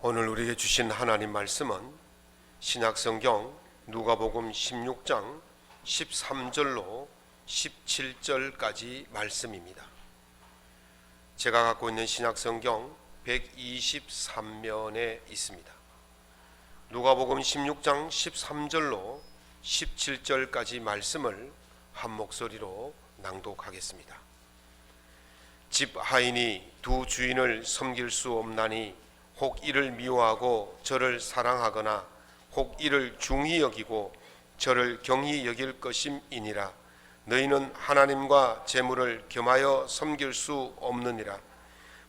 오늘 우리에게 주신 하나님 말씀은 신약성경 누가복음 16장 13절로 17절까지 말씀입니다. 제가 갖고 있는 신약성경 123면에 있습니다. 누가복음 16장 13절로 17절까지 말씀을 한 목소리로 낭독하겠습니다. 집 하인이 두 주인을 섬길 수 없나니 혹 이를 미워하고 저를 사랑하거나 혹 이를 중히 여기고 저를 경히 여길 것임이니라. 너희는 하나님과 재물을 겸하여 섬길 수 없느니라.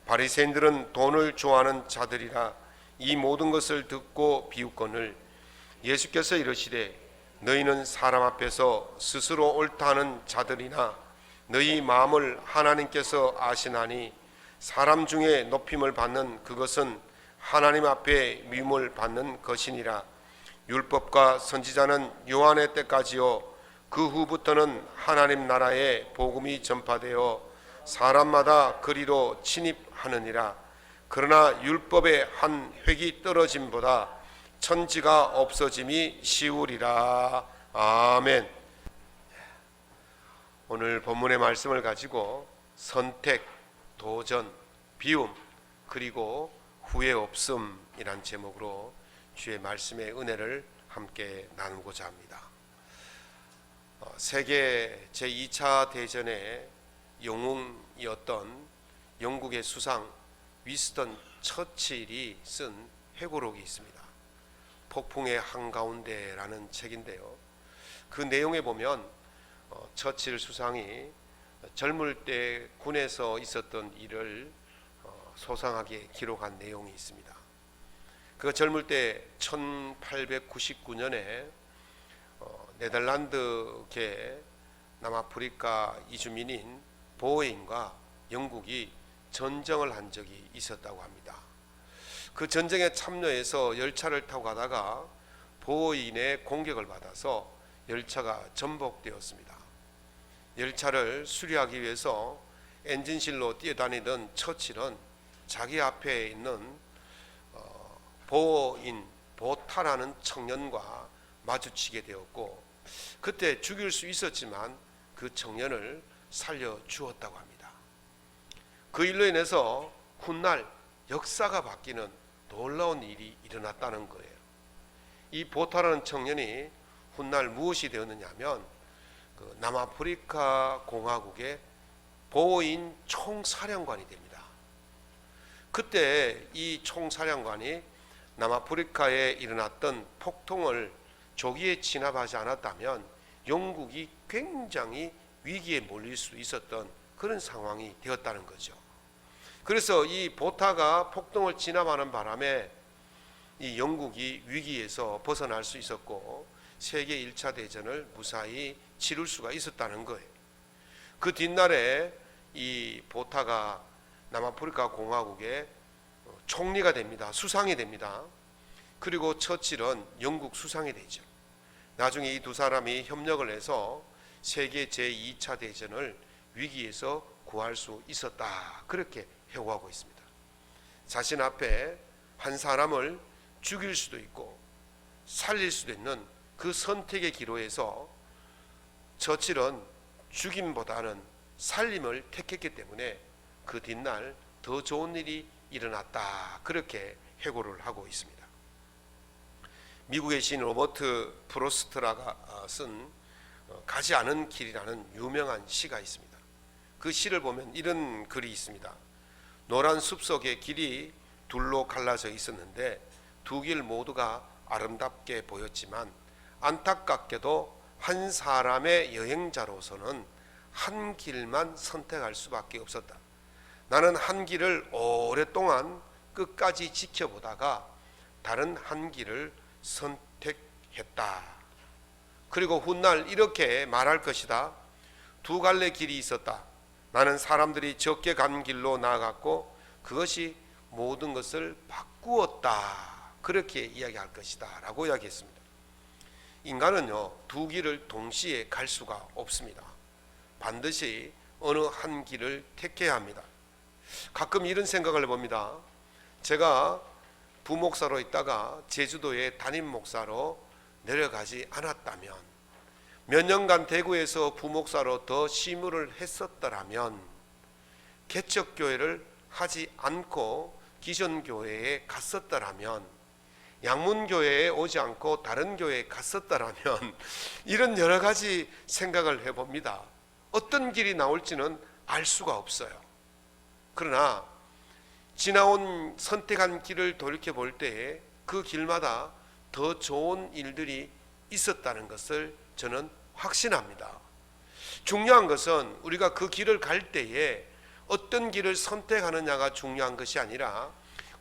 바리새인들은 돈을 좋아하는 자들이라. 이 모든 것을 듣고 비웃거늘 예수께서 이르시되 너희는 사람 앞에서 스스로 옳다 하는 자들이나 너희 마음을 하나님께서 아시나니 사람 중에 높임을 받는 그것은 하나님 앞에 미움을 받는 것이니라. 율법과 선지자는 요한의 때까지요 그 후부터는 하나님 나라의 복음이 전파되어 사람마다 그리로 침입하느니라. 그러나 율법의 한 획이 떨어짐보다 천지가 없어짐이 쉬우리라. 아멘. 오늘 본문의 말씀을 가지고 선택, 도전, 비움, 그리고 후회 없음이란 제목으로 주의 말씀의 은혜를 함께 나누고자 합니다. 세계 제2차 대전의 영웅이었던 영국의 수상 위스턴 처칠이 쓴 회고록이 있습니다. 폭풍의 한가운데라는 책인데요, 그 내용에 보면 처칠 수상이 젊을 때 군에서 있었던 일을 소상하게 기록한 내용이 있습니다. 그 젊을 때 1899년에 네덜란드계 남아프리카 이주민인 보어인과 영국이 전쟁을 한 적이 있었다고 합니다. 그 전쟁에 참여해서 열차를 타고 가다가 보어인의 공격을 받아서 열차가 전복되었습니다. 열차를 수리하기 위해서 엔진실로 뛰어다니던 처칠은 자기 앞에 있는 보어인 보타라는 청년과 마주치게 되었고, 그때 죽일 수 있었지만 그 청년을 살려 주었다고 합니다. 그 일로 인해서 훗날 역사가 바뀌는 놀라운 일이 일어났다는 거예요. 이 보타라는 청년이 훗날 무엇이 되었느냐 하면 그 남아프리카 공화국의 보어인 총사령관이 됩니다. 그때 이 총사령관이 남아프리카에 일어났던 폭동을 조기에 진압하지 않았다면 영국이 굉장히 위기에 몰릴 수 있었던 그런 상황이 되었다는 거죠. 그래서 이 보타가 폭동을 진압하는 바람에 이 영국이 위기에서 벗어날 수 있었고 세계 1차 대전을 무사히 치룰 수가 있었다는 거예요. 그 뒷날에 이 보타가 남아프리카 공화국의 총리가 됩니다. 수상이 됩니다. 그리고 처칠은 영국 수상이 되죠. 나중에 이 두 사람이 협력을 해서 세계 제2차 대전을 위기에서 구할 수 있었다, 그렇게 회고하고 있습니다. 자신 앞에 한 사람을 죽일 수도 있고 살릴 수도 있는 그 선택의 기로에서 처칠은 죽임보다는 살림을 택했기 때문에 그 뒷날 더 좋은 일이 일어났다, 그렇게 회고를 하고 있습니다. 미국의 시인 로버트 프로스트라가 쓴 가지 않은 길이라는 유명한 시가 있습니다. 그 시를 보면 이런 글이 있습니다. 노란 숲속의 길이 둘로 갈라져 있었는데 두 길 모두가 아름답게 보였지만 안타깝게도 한 사람의 여행자로서는 한 길만 선택할 수밖에 없었다. 나는 한 길을 오랫동안 끝까지 지켜보다가 다른 한 길을 선택했다. 그리고 훗날 이렇게 말할 것이다. 두 갈래 길이 있었다. 나는 사람들이 적게 간 길로 나아갔고 그것이 모든 것을 바꾸었다. 그렇게 이야기할 것이다 라고 이야기했습니다. 인간은요, 두 길을 동시에 갈 수가 없습니다. 반드시 어느 한 길을 택해야 합니다. 가끔 이런 생각을 해봅니다. 제가 부목사로 있다가 제주도에 담임 목사로 내려가지 않았다면, 몇 년간 대구에서 부목사로 더 심의를 했었더라면, 개척교회를 하지 않고 기존교회에 갔었더라면, 양문교회에 오지 않고 다른 교회에 갔었더라면, 이런 여러 가지 생각을 해봅니다. 어떤 길이 나올지는 알 수가 없어요. 그러나 지나온 선택한 길을 돌이켜볼 때에 그 길마다 더 좋은 일들이 있었다는 것을 저는 확신합니다. 중요한 것은 우리가 그 길을 갈 때에 어떤 길을 선택하느냐가 중요한 것이 아니라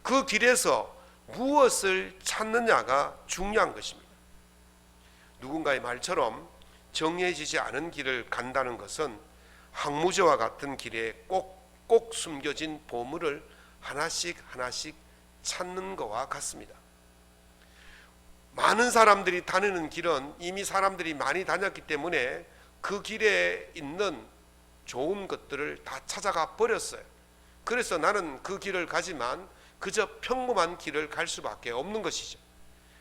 그 길에서 무엇을 찾느냐가 중요한 것입니다. 누군가의 말처럼 정해지지 않은 길을 간다는 것은 항무제와 같은 길에 꼭 숨겨진 보물을 하나씩 찾는 것과 같습니다. 많은 사람들이 다니는 길은 이미 사람들이 많이 다녔기 때문에 그 길에 있는 좋은 것들을 다 찾아가 버렸어요. 그래서 나는 그 길을 가지만 그저 평범한 길을 갈 수밖에 없는 것이죠.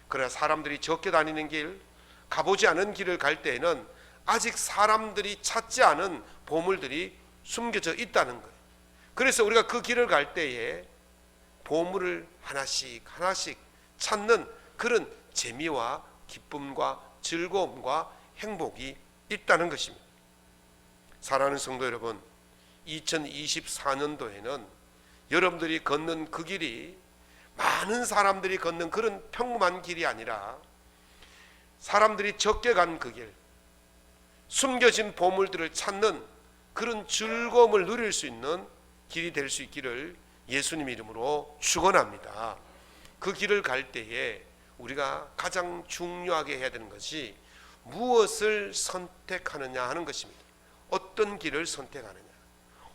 그러나 사람들이 적게 다니는 길, 가보지 않은 길을 갈 때에는 아직 사람들이 찾지 않은 보물들이 숨겨져 있다는 거예요. 그래서 우리가 그 길을 갈 때에 보물을 하나씩 찾는 그런 재미와 기쁨과 즐거움과 행복이 있다는 것입니다. 사랑하는 성도 여러분, 2024년도에는 여러분들이 걷는 그 길이 많은 사람들이 걷는 그런 평범한 길이 아니라 사람들이 적게 간 그 길, 숨겨진 보물들을 찾는 그런 즐거움을 누릴 수 있는 길이 될 수 있기를 예수님 이름으로 축원합니다. 그 길을 갈 때에 우리가 가장 중요하게 해야 되는 것이 무엇을 선택하느냐 하는 것입니다. 어떤 길을 선택하느냐.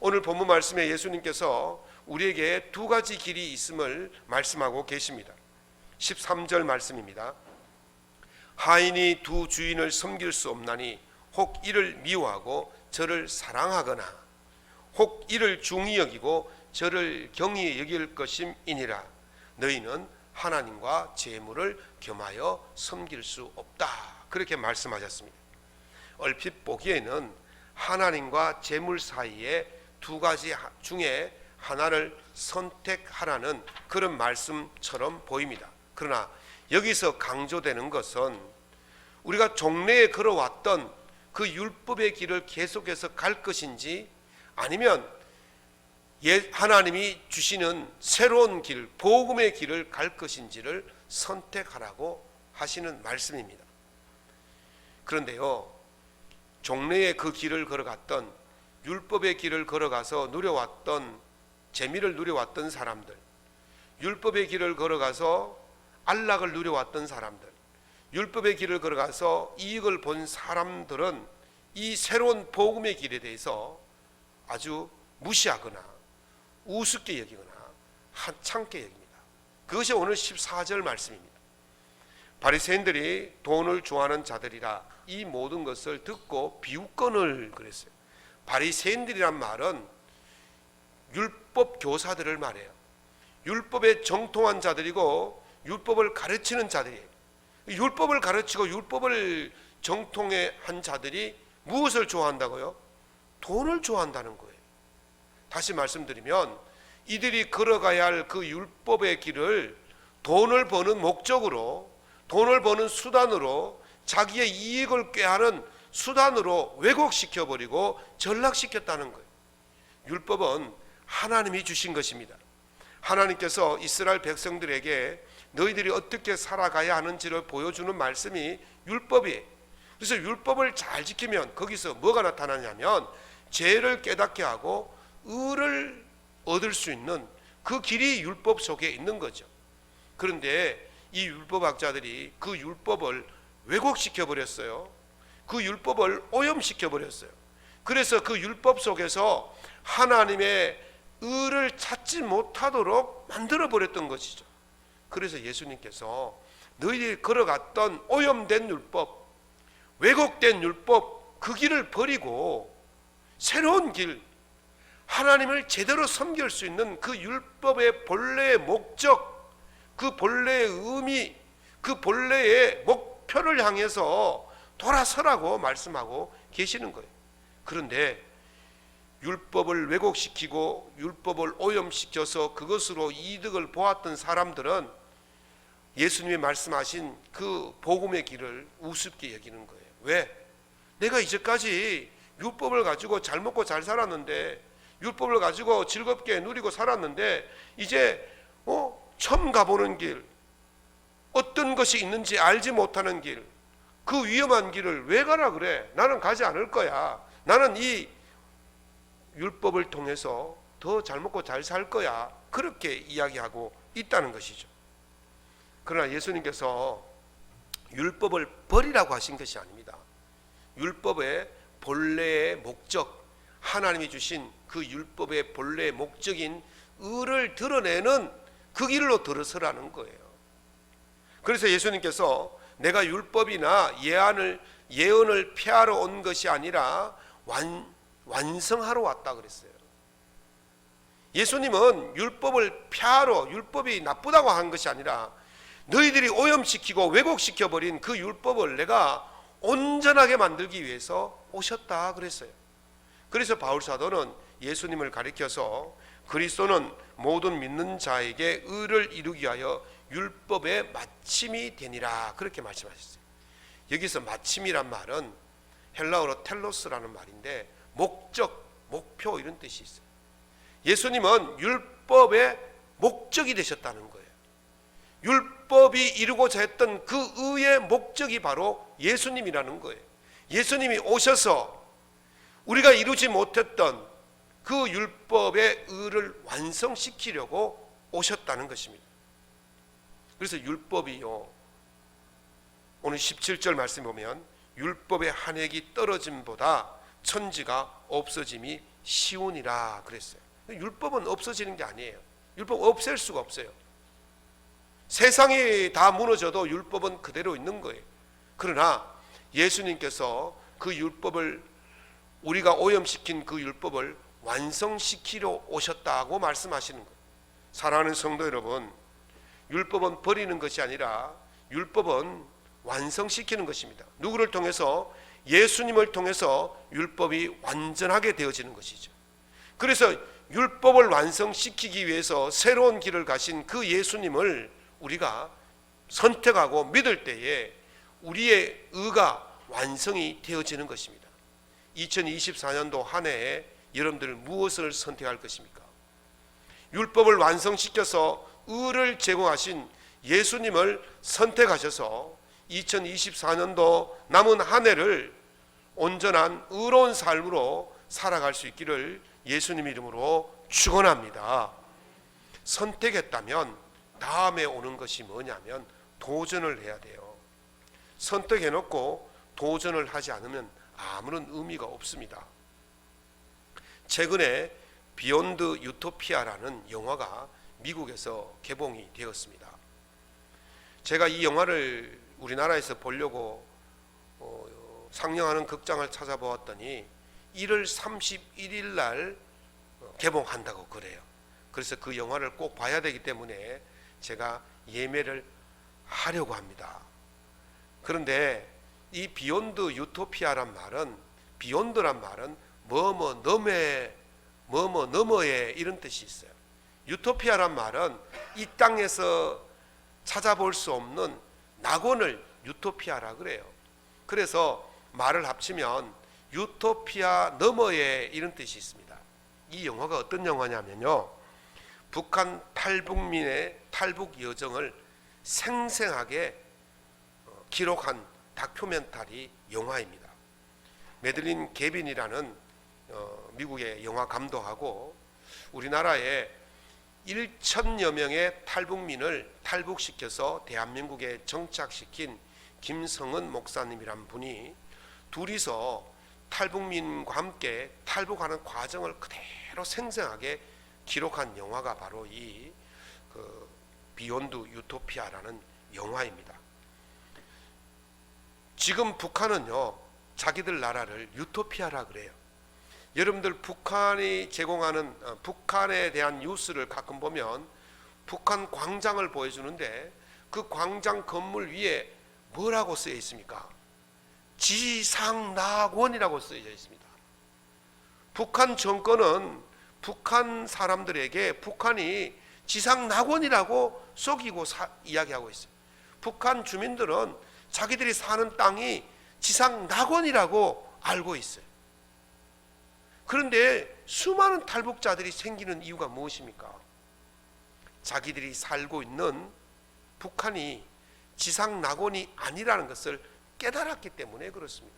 오늘 본문 말씀에 예수님께서 우리에게 두 가지 길이 있음을 말씀하고 계십니다. 13절 말씀입니다. 하인이 두 주인을 섬길 수 없나니 혹 이를 미워하고 저를 사랑하거나 혹 이를 중히 여기고 저를 경히 여길 것임이니라. 너희는 하나님과 재물을 겸하여 섬길 수 없다. 그렇게 말씀하셨습니다. 얼핏 보기에는 하나님과 재물 사이에 두 가지 중에 하나를 선택하라는 그런 말씀처럼 보입니다. 그러나 여기서 강조되는 것은 우리가 종래에 걸어왔던 그 율법의 길을 계속해서 갈 것인지 아니면 하나님이 주시는 새로운 길, 복음의 길을 갈 것인지를 선택하라고 하시는 말씀입니다. 그런데요, 종래에 그 길을 걸어갔던, 율법의 길을 걸어가서 누려왔던, 재미를 누려왔던 사람들, 율법의 길을 걸어가서 안락을 누려왔던 사람들, 율법의 길을 걸어가서 이익을 본 사람들은 이 새로운 복음의 길에 대해서 아주 무시하거나 우습게 여기거나 하찮게 여깁니다. 그것이 오늘 14절 말씀입니다. 바리새인들이 돈을 좋아하는 자들이라 이 모든 것을 듣고 비웃거늘 그랬어요. 바리새인들이란 말은 율법 교사들을 말해요. 율법에 정통한 자들이고 율법을 가르치는 자들이에요. 율법을 가르치고 율법을 정통해 한 자들이 무엇을 좋아한다고요? 돈을 좋아한다는 거예요. 다시 말씀드리면 이들이 걸어가야 할 그 율법의 길을 돈을 버는 목적으로, 돈을 버는 수단으로, 자기의 이익을 꾀하는 수단으로 왜곡시켜버리고 전락시켰다는 거예요. 율법은 하나님이 주신 것입니다. 하나님께서 이스라엘 백성들에게 너희들이 어떻게 살아가야 하는지를 보여주는 말씀이 율법이에요. 그래서 율법을 잘 지키면 거기서 뭐가 나타나냐면 죄를 깨닫게 하고 의를 얻을 수 있는 그 길이 율법 속에 있는 거죠. 그런데 이 율법학자들이 그 율법을 왜곡시켜 버렸어요. 그 율법을 오염시켜 버렸어요. 그래서 그 율법 속에서 하나님의 의를 찾지 못하도록 만들어 버렸던 것이죠. 그래서 예수님께서 너희들이 걸어갔던 오염된 율법, 왜곡된 율법, 그 길을 버리고 새로운 길, 하나님을 제대로 섬길 수 있는 그 율법의 본래의 목적, 그 본래의 의미, 그 본래의 목표를 향해서 돌아서라고 말씀하고 계시는 거예요. 그런데 율법을 왜곡시키고 율법을 오염시켜서 그것으로 이득을 보았던 사람들은 예수님이 말씀하신 그 복음의 길을 우습게 여기는 거예요. 왜? 내가 이제까지 율법을 가지고 잘 먹고 잘 살았는데, 율법을 가지고 즐겁게 누리고 살았는데, 이제 처음 가보는 길, 어떤 것이 있는지 알지 못하는 길, 그 위험한 길을 왜 가라 그래? 나는 가지 않을 거야. 나는 이 율법을 통해서 더 잘 먹고 잘 살 거야. 그렇게 이야기하고 있다는 것이죠. 그러나 예수님께서 율법을 버리라고 하신 것이 아닙니다. 율법의 본래의 목적, 하나님이 주신 그 율법의 본래의 목적인 의를 드러내는 그 길로 들어서라는 거예요. 그래서 예수님께서 내가 율법이나 예언을 폐하러 온 것이 아니라 완성하러 왔다 그랬어요. 예수님은 율법을 폐하러, 율법이 나쁘다고 한 것이 아니라 너희들이 오염시키고 왜곡시켜버린 그 율법을 내가 온전하게 만들기 위해서 오셨다 그랬어요. 그래서 바울사도는 예수님을 가리켜서 그리스도는 모든 믿는 자에게 의를 이루기 위하여 율법의 마침이 되니라 그렇게 말씀하셨어요. 여기서 마침이란 말은 헬라어로 텔로스라는 말인데 목적, 목표 이런 뜻이 있어요. 예수님은 율법의 목적이 되셨다는 거예요. 율법이 이루고자 했던 그 의의 목적이 바로 예수님이라는 거예요. 예수님이 오셔서 우리가 이루지 못했던 그 율법의 의를 완성시키려고 오셨다는 것입니다. 그래서 율법이요, 오늘 17절 말씀 보면 율법의 한 획이 떨어짐보다 천지가 없어짐이 쉬우니라 그랬어요. 율법은 없어지는 게 아니에요. 율법 없앨 수가 없어요. 세상이 다 무너져도 율법은 그대로 있는 거예요. 그러나 예수님께서 그 율법을, 우리가 오염시킨 그 율법을 완성시키러 오셨다고 말씀하시는 거예요. 사랑하는 성도 여러분, 율법은 버리는 것이 아니라 율법은 완성시키는 것입니다. 누구를 통해서? 예수님을 통해서 율법이 완전하게 되어지는 것이죠. 그래서 율법을 완성시키기 위해서 새로운 길을 가신 그 예수님을 우리가 선택하고 믿을 때에 우리의 의가 완성이 되어지는 것입니다. 2024년도 한 해에 여러분들 무엇을 선택할 것입니까? 율법을 완성시켜서 의를 제공하신 예수님을 선택하셔서 2024년도 남은 한 해를 온전한 의로운 삶으로 살아갈 수 있기를 예수님 이름으로 축원합니다. 선택했다면 다음에 오는 것이 뭐냐면 도전을 해야 돼요. 선택해놓고 도전을 하지 않으면 아무런 의미가 없습니다. 최근에 비욘드 유토피아라는 영화가 미국에서 개봉이 되었습니다. 제가 이 영화를 우리나라에서 보려고 상영하는 극장을 찾아보았더니 1월 31일 날 개봉한다고 그래요. 그래서 그 영화를 꼭 봐야 되기 때문에 제가 예매를 하려고 합니다. 그런데 이 비욘드 유토피아란 말은, 비욘드란 말은 뭐뭐 너머에 이런 뜻이 있어요. 유토피아란 말은 이 땅에서 찾아볼 수 없는 낙원을 유토피아라 그래요. 그래서 말을 합치면 유토피아 너머에 이런 뜻이 있습니다. 이 영화가 어떤 영화냐면요, 북한 탈북민의 탈북 여정을 생생하게 기록한 다큐멘터리 영화입니다. 메들린 게빈이라는 미국의 영화 감독하고 우리나라에 1,000여 명의 탈북민을 탈북시켜서 대한민국에 정착시킨 김성은 목사님이란 분이 둘이서 탈북민과 함께 탈북하는 과정을 그대로 생생하게 기록한 영화가 바로 이 비욘드 유토피아라는 영화입니다. 지금 북한은요, 자기들 나라를 유토피아라 그래요. 여러분들 북한이 제공하는 북한에 대한 뉴스를 가끔 보면 북한 광장을 보여주는데 그 광장 건물 위에 뭐라고 쓰여 있습니까? 지상낙원이라고 쓰여져 있습니다. 북한 정권은 북한 사람들에게 북한이 지상낙원이라고 속이고 이야기하고 있어요. 북한 주민들은 자기들이 사는 땅이 지상낙원이라고 알고 있어요. 그런데 수많은 탈북자들이 생기는 이유가 무엇입니까? 자기들이 살고 있는 북한이 지상낙원이 아니라는 것을 깨달았기 때문에 그렇습니다.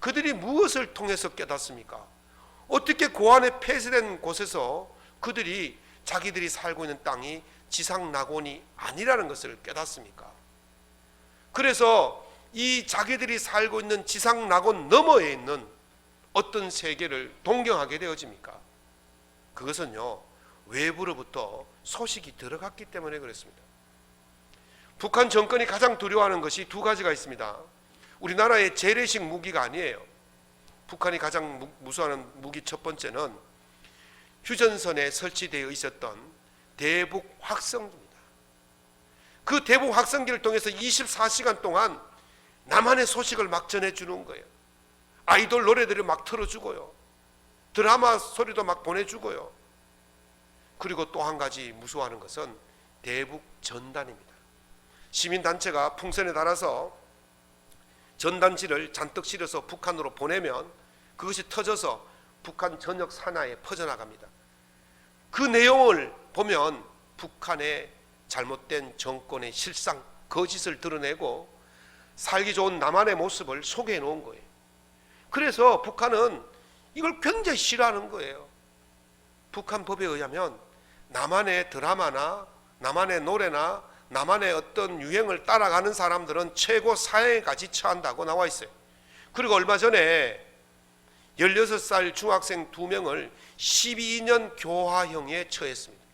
그들이 무엇을 통해서 깨닫습니까? 어떻게 고안에 폐쇄된 곳에서 그들이 자기들이 살고 있는 땅이 지상낙원이 아니라는 것을 깨닫습니까? 그래서 이 자기들이 살고 있는 지상낙원 너머에 있는 어떤 세계를 동경하게 되어집니까? 그것은요, 외부로부터 소식이 들어갔기 때문에 그렇습니다. 북한 정권이 가장 두려워하는 것이 두 가지가 있습니다. 우리나라의 재래식 무기가 아니에요. 북한이 가장 무서워하는 무기 첫 번째는 휴전선에 설치되어 있었던 대북 확성기입니다. 그 대북 확성기를 통해서 24시간 동안 남한의 소식을 막 전해주는 거예요. 아이돌 노래들을 막 틀어주고요. 드라마 소리도 막 보내주고요. 그리고 또 한 가지 무서워하는 것은 대북 전단입니다. 시민단체가 풍선에 달아서 전단지를 잔뜩 실어서 북한으로 보내면 그것이 터져서 북한 전역 산하에 퍼져나갑니다. 그 내용을 보면 북한의 잘못된 정권의 실상, 거짓을 드러내고 살기 좋은 남한의 모습을 소개해 놓은 거예요. 그래서 북한은 이걸 굉장히 싫어하는 거예요. 북한 법에 의하면 남한의 드라마나 남한의 노래나 남한의 어떤 유행을 따라가는 사람들은 최고 사형에까지 처한다고 나와 있어요. 그리고 얼마 전에 16살 중학생 2명을 12년 교화형에 처했습니다.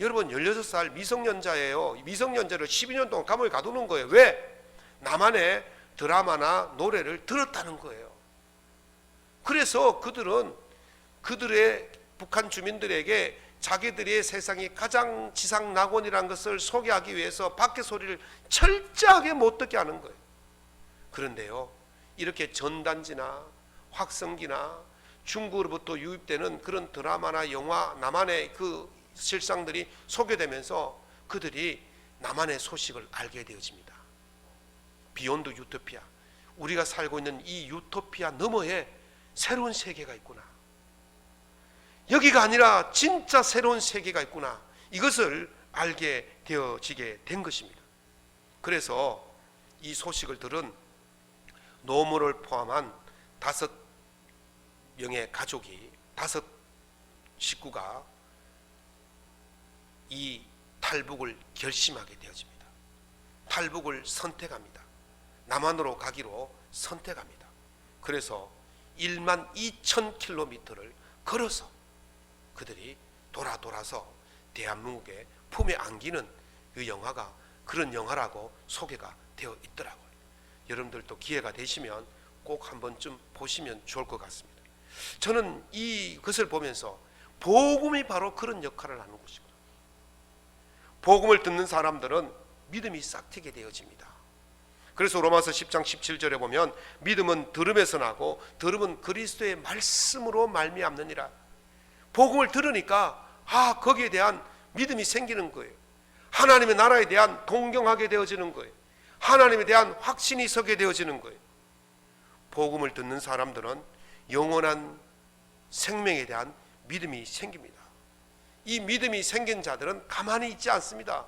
여러분, 16살 미성년자예요. 미성년자를 12년 동안 감옥에 가두는 거예요. 왜? 남한의 드라마나 노래를 들었다는 거예요. 그래서 그들은 그들의 북한 주민들에게 자기들의 세상이 가장 지상낙원이라는 것을 소개하기 위해서 밖의 소리를 철저하게 못 듣게 하는 거예요. 그런데요, 이렇게 전단지나 확성기나 중국으로부터 유입되는 그런 드라마나 영화, 남한의 그 실상들이 소개되면서 그들이 남한의 소식을 알게 되어집니다. 비욘드 유토피아, 우리가 살고 있는 이 유토피아 너머에 새로운 세계가 있구나, 여기가 아니라 진짜 새로운 세계가 있구나, 이것을 알게 되어지게 된 것입니다. 그래서 이 소식을 들은 노모를 포함한 5명의 가족이, 5 식구가 이 탈북을 결심하게 되어집니다. 탈북을 선택합니다. 남한으로 가기로 선택합니다. 그래서 12,000km를 걸어서 그들이 돌아서 대한민국의 품에 안기는 그 영화가 그런 영화라고 소개가 되어 있더라고요. 여러분들도 기회가 되시면 꼭 한 번쯤 보시면 좋을 것 같습니다. 저는 이것을 보면서 복음이 바로 그런 역할을 하는 것이구나. 복음을 듣는 사람들은 믿음이 싹 트게 되어집니다. 그래서 로마서 10장 17절에 보면 믿음은 들음에서 나고 들음은 그리스도의 말씀으로 말미암느니라. 복음을 들으니까 거기에 대한 믿음이 생기는 거예요. 하나님의 나라에 대한 동경하게 되어지는 거예요. 하나님에 대한 확신이 서게 되어지는 거예요. 복음을 듣는 사람들은 영원한 생명에 대한 믿음이 생깁니다. 이 믿음이 생긴 자들은 가만히 있지 않습니다.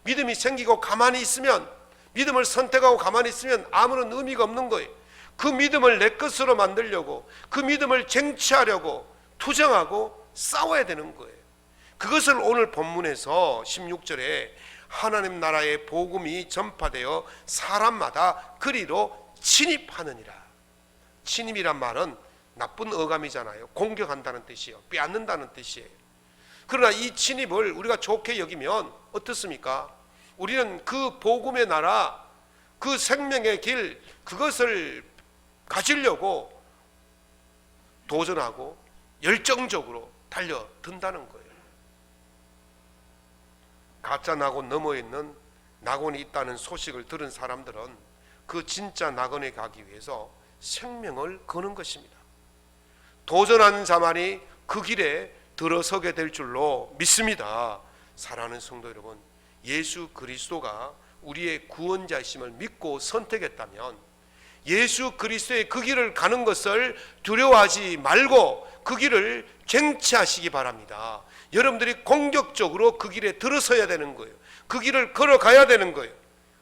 믿음이 생기고 가만히 있으면, 믿음을 선택하고 가만히 있으면 아무런 의미가 없는 거예요. 그 믿음을 내 것으로 만들려고, 그 믿음을 쟁취하려고 투쟁하고 싸워야 되는 거예요. 그것을 오늘 본문에서 16절에 하나님 나라의 복음이 전파되어 사람마다 그리로 침입하느니라. 침입이란 말은 나쁜 어감이잖아요. 공격한다는 뜻이에요. 빼앗는다는 뜻이에요. 그러나 이 침입을 우리가 좋게 여기면 어떻습니까? 우리는 그 복음의 나라, 그 생명의 길, 그것을 가지려고 도전하고 열정적으로 달려든다는 거예요. 가짜 낙원 너머에 있는 낙원이 있다는 소식을 들은 사람들은 그 진짜 낙원에 가기 위해서 생명을 거는 것입니다. 도전하는 자만이 그 길에 들어서게 될 줄로 믿습니다. 사랑하는 성도 여러분, 예수 그리스도가 우리의 구원자이심을 믿고 선택했다면 예수 그리스도의 그 길을 가는 것을 두려워하지 말고 그 길을 쟁취하시기 바랍니다. 여러분들이 공격적으로 그 길에 들어서야 되는 거예요. 그 길을 걸어가야 되는 거예요.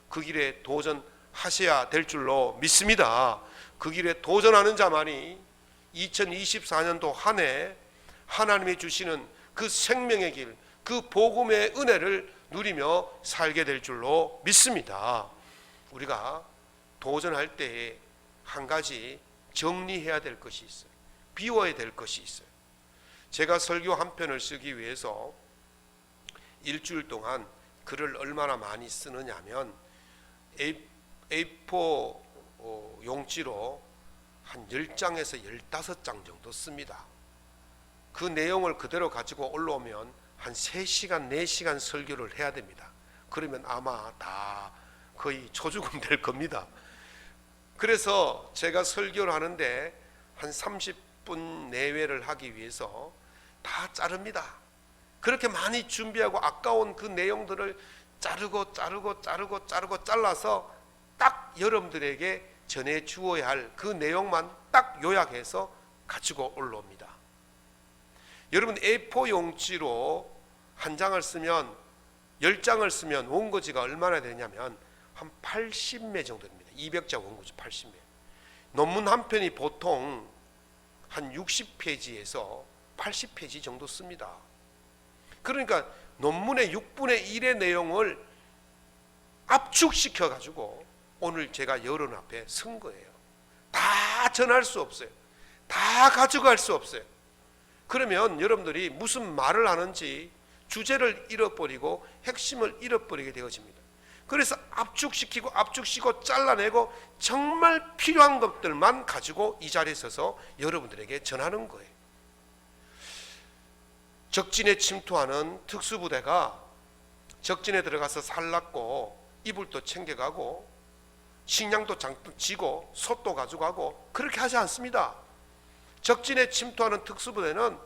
그 길에 도전하셔야 될 줄로 믿습니다. 그 길에 도전하는 자만이 2024년도 한 해 하나님이 주시는 그 생명의 길, 그 복음의 은혜를 누리며 살게 될 줄로 믿습니다. 우리가 도전할 때에 한 가지 정리해야 될 것이 있어요. 비워야 될 것이 있어요. 제가 설교 한 편을 쓰기 위해서 일주일 동안 글을 얼마나 많이 쓰느냐 하면 A4 용지로 한 10장에서 15장 정도 씁니다. 그 내용을 그대로 가지고 올라오면 한 3시간, 4시간 설교를 해야 됩니다. 그러면 아마 다 거의 초죽음 될 겁니다. 그래서 제가 설교를 하는데 한 30분 내외를 하기 위해서 다 자릅니다. 그렇게 많이 준비하고 아까운 그 내용들을 자르고 잘라서 딱 여러분들에게 전해 주어야 할 그 내용만 딱 요약해서 가지고 올라옵니다. 여러분 A4 용지로 한 장을 쓰면 10장을 쓰면 원고지가 얼마나 되냐면 한 80매 정도 됩니다. 200자 원고지 80매. 논문 한 편이 보통 한 60페이지에서 80페이지 정도 씁니다. 그러니까 논문의 6분의 1의 내용을 압축시켜 가지고 오늘 제가 여러분 앞에 쓴 거예요. 다 전할 수 없어요. 다 가져갈 수 없어요. 그러면 여러분들이 무슨 말을 하는지 주제를 잃어버리고 핵심을 잃어버리게 되어집니다. 그래서 압축시키고 잘라내고 정말 필요한 것들만 가지고 이 자리에 서서 여러분들에게 전하는 거예요. 적진에 침투하는 특수부대가 적진에 들어가서 살랐고 이불도 챙겨가고 식량도 잔뜩 지고 솥도 가져가고 그렇게 하지 않습니다. 적진에 침투하는 특수부대는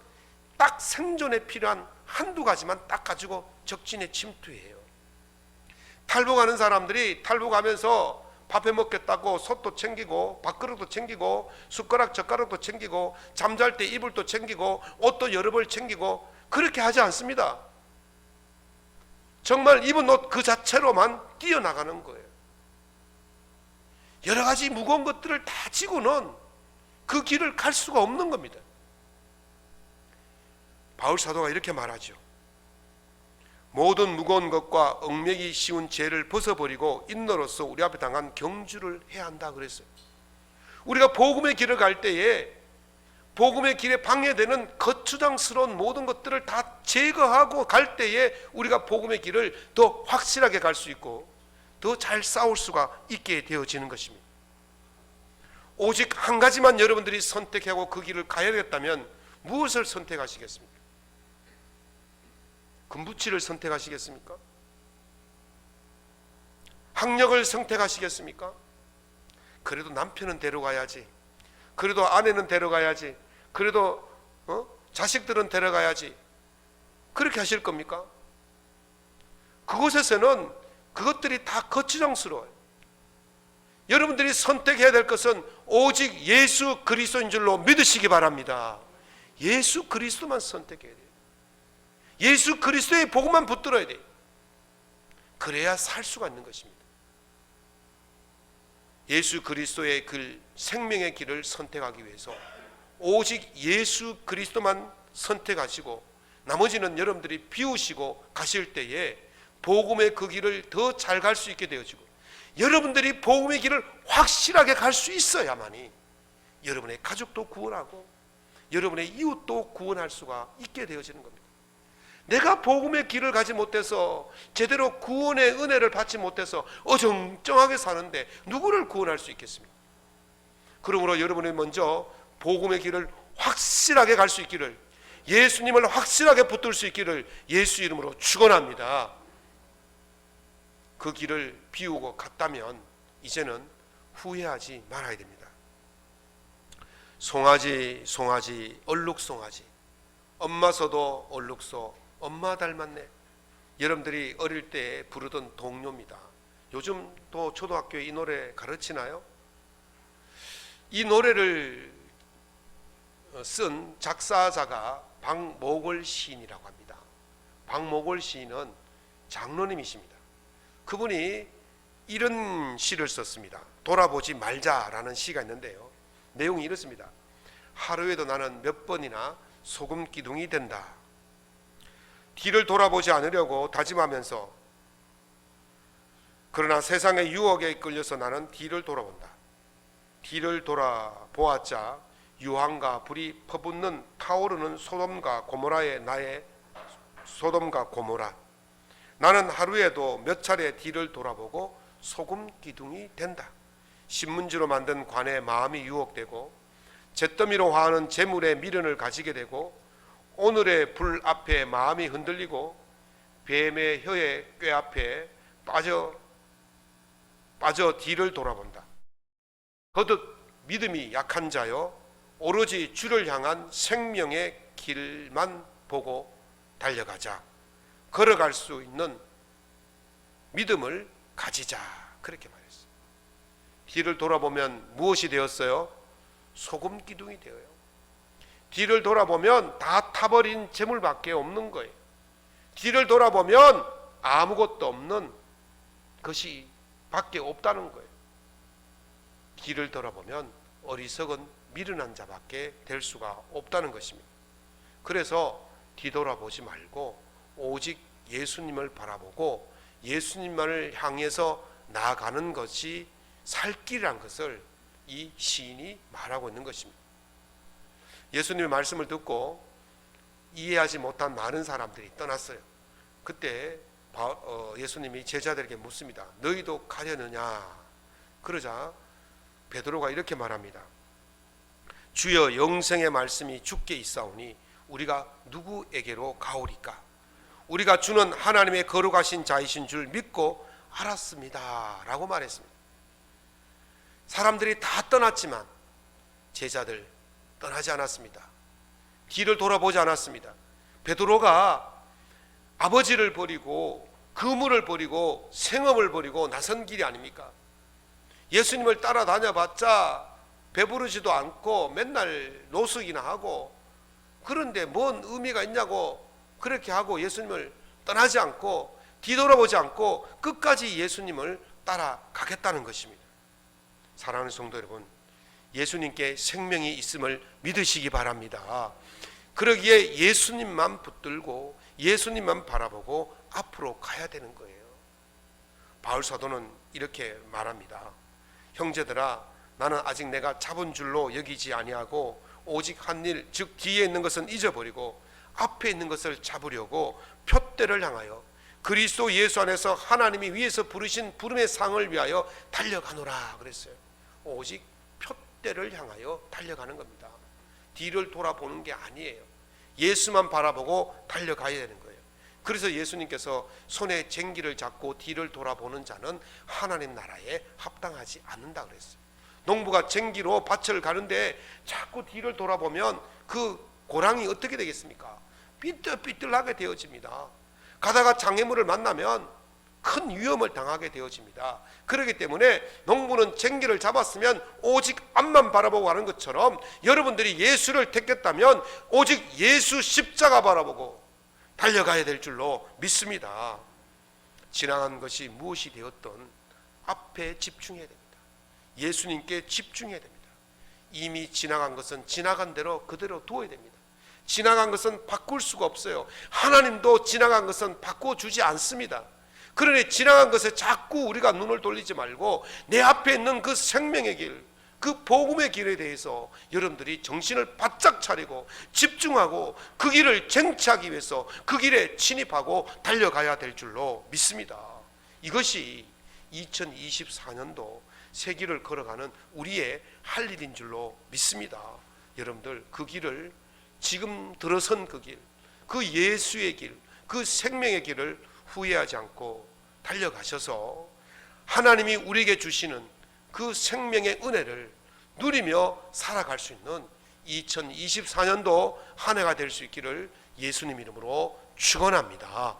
딱 생존에 필요한 한두 가지만 딱 가지고 적진에 침투해요. 탈북하는 사람들이 탈북하면서 밥해 먹겠다고 솥도 챙기고 밥그릇도 챙기고 숟가락 젓가락도 챙기고 잠잘 때 이불도 챙기고 옷도 여러 벌 챙기고 그렇게 하지 않습니다. 정말 입은 옷 그 자체로만 뛰어나가는 거예요. 여러 가지 무거운 것들을 다 지고는 그 길을 갈 수가 없는 겁니다. 바울 사도가 이렇게 말하죠. 모든 무거운 것과 얽매기 쉬운 죄를 벗어버리고 인너로서 우리 앞에 당한 경주를 해야 한다 그랬어요. 우리가 복음의 길을 갈 때에 복음의 길에 방해되는 거추장스러운 모든 것들을 다 제거하고 갈 때에 우리가 복음의 길을 더 확실하게 갈 수 있고 더 잘 싸울 수가 있게 되어지는 것입니다. 오직 한 가지만 여러분들이 선택하고 그 길을 가야 되겠다면 무엇을 선택하시겠습니까? 금부치를 선택하시겠습니까? 학력을 선택하시겠습니까? 그래도 남편은 데려가야지, 그래도 아내는 데려가야지, 그래도 자식들은 데려가야지, 그렇게 하실 겁니까? 그곳에서는 그것들이 다 거추장스러워요. 여러분들이 선택해야 될 것은 오직 예수 그리스도인 줄로 믿으시기 바랍니다. 예수 그리스도만 선택해야 돼요. 예수 그리스도의 복음만 붙들어야 돼요. 그래야 살 수가 있는 것입니다. 예수 그리스도의 그 생명의 길을 선택하기 위해서 오직 예수 그리스도만 선택하시고 나머지는 여러분들이 비우시고 가실 때에 복음의 그 길을 더 잘 갈 수 있게 되어지고 여러분들이 복음의 길을 확실하게 갈 수 있어야만이 여러분의 가족도 구원하고 여러분의 이웃도 구원할 수가 있게 되어지는 겁니다. 내가 복음의 길을 가지 못해서 제대로 구원의 은혜를 받지 못해서 어정쩡하게 사는데 누구를 구원할 수 있겠습니까? 그러므로 여러분이 먼저 복음의 길을 확실하게 갈 수 있기를, 예수님을 확실하게 붙들 수 있기를 예수 이름으로 축원합니다. 그 길을 비우고 갔다면 이제는 후회하지 말아야 됩니다. 송아지 송아지 얼룩송아지, 엄마서도 얼룩소 엄마 닮았네. 여러분들이 어릴 때 부르던 동요입니다. 요즘 또 초등학교에 이 노래 가르치나요? 이 노래를 쓴 작사자가 박목월 시인이라고 합니다. 박목월 시인은 장로님이십니다. 그분이 이런 시를 썼습니다. 돌아보지 말자라는 시가 있는데요, 내용이 이렇습니다. 하루에도 나는 몇 번이나 소금 기둥이 된다. 뒤를 돌아보지 않으려고 다짐하면서, 그러나 세상의 유혹에 이끌려서 나는 뒤를 돌아본다. 뒤를 돌아보았자 유황과 불이 퍼붓는 타오르는 소돔과 고모라의 나의 소돔과 고모라. 나는 하루에도 몇 차례 뒤를 돌아보고 소금 기둥이 된다. 신문지로 만든 관에 마음이 유혹되고 잿더미로 화하는 재물의 미련을 가지게 되고 오늘의 불 앞에 마음이 흔들리고 뱀의 혀의 꾀 앞에 빠져 뒤를 돌아본다. 거듭 믿음이 약한 자여 오로지 주를 향한 생명의 길만 보고 달려가자. 걸어갈 수 있는 믿음을 가지자. 그렇게 말했어요. 뒤를 돌아보면 무엇이 되었어요? 소금 기둥이 되어요. 뒤를 돌아보면 다 타버린 재물밖에 없는 거예요. 뒤를 돌아보면 아무것도 없는 것이 밖에 없다는 거예요. 뒤를 돌아보면 어리석은 미련한 자밖에 될 수가 없다는 것입니다. 그래서 뒤돌아보지 말고 오직 예수님을 바라보고 예수님만을 향해서 나아가는 것이 살 길이란 것을 이 시인이 말하고 있는 것입니다. 예수님의 말씀을 듣고 이해하지 못한 많은 사람들이 떠났어요. 그때 예수님이 제자들에게 묻습니다. 너희도 가려느냐? 그러자 베드로가 이렇게 말합니다. 주여, 영생의 말씀이 주께 있사오니 우리가 누구에게로 가오리까? 우리가 주는 하나님의 거룩하신 자이신 줄 믿고 알았습니다 라고 말했습니다. 사람들이 다 떠났지만 제자들 떠나지 않았습니다. 뒤를 돌아보지 않았습니다. 베드로가 아버지를 버리고 그물을 버리고 생업을 버리고 나선 길이 아닙니까? 예수님을 따라다녀봤자 배부르지도 않고 맨날 노숙이나 하고, 그런데 뭔 의미가 있냐고 그렇게 하고 예수님을 떠나지 않고 뒤돌아보지 않고 끝까지 예수님을 따라가겠다는 것입니다. 사랑하는 성도 여러분, 예수님께 생명이 있음을 믿으시기 바랍니다. 그러기에 예수님만 붙들고 예수님만 바라보고 앞으로 가야 되는 거예요. 바울 사도는 이렇게 말합니다. 형제들아, 나는 아직 내가 잡은 줄로 여기지 아니하고 오직 한 일, 즉 뒤에 있는 것은 잊어버리고 앞에 있는 것을 잡으려고 표대를 향하여 그리스도 예수 안에서 하나님이 위에서 부르신 부름의 상을 위하여 달려가노라 그랬어요. 오직 표대를 향하여 달려가는 겁니다. 뒤를 돌아보는 게 아니에요. 예수만 바라보고 달려가야 되는 거예요. 그래서 예수님께서 손에 쟁기를 잡고 뒤를 돌아보는 자는 하나님 나라에 합당하지 않는다 그랬어요. 농부가 쟁기로 밭을 가는데 자꾸 뒤를 돌아보면 그 고랑이 어떻게 되겠습니까? 삐뚤삐뚤하게 되어집니다. 가다가 장애물을 만나면 큰 위험을 당하게 되어집니다. 그렇기 때문에 농부는 쟁기를 잡았으면 오직 앞만 바라보고 가는 것처럼 여러분들이 예수를 택했다면 오직 예수 십자가 바라보고 달려가야 될 줄로 믿습니다. 지나간 것이 무엇이 되었든 앞에 집중해야 됩니다. 예수님께 집중해야 됩니다. 이미 지나간 것은 지나간 대로 그대로 두어야 됩니다. 지나간 것은 바꿀 수가 없어요. 하나님도 지나간 것은 바꿔주지 않습니다. 그러니 지나간 것에 자꾸 우리가 눈을 돌리지 말고 내 앞에 있는 그 생명의 길, 그 복음의 길에 대해서 여러분들이 정신을 바짝 차리고 집중하고 그 길을 쟁취하기 위해서 그 길에 침입하고 달려가야 될 줄로 믿습니다. 이것이 2024년도 새 길을 걸어가는 우리의 할 일인 줄로 믿습니다. 여러분들 그 길을 지금 들어선 그 길, 그 예수의 길, 그 생명의 길을 후회하지 않고 달려가셔서 하나님이 우리에게 주시는 그 생명의 은혜를 누리며 살아갈 수 있는 2024년도 한 해가 될 수 있기를 예수님 이름으로 축원합니다.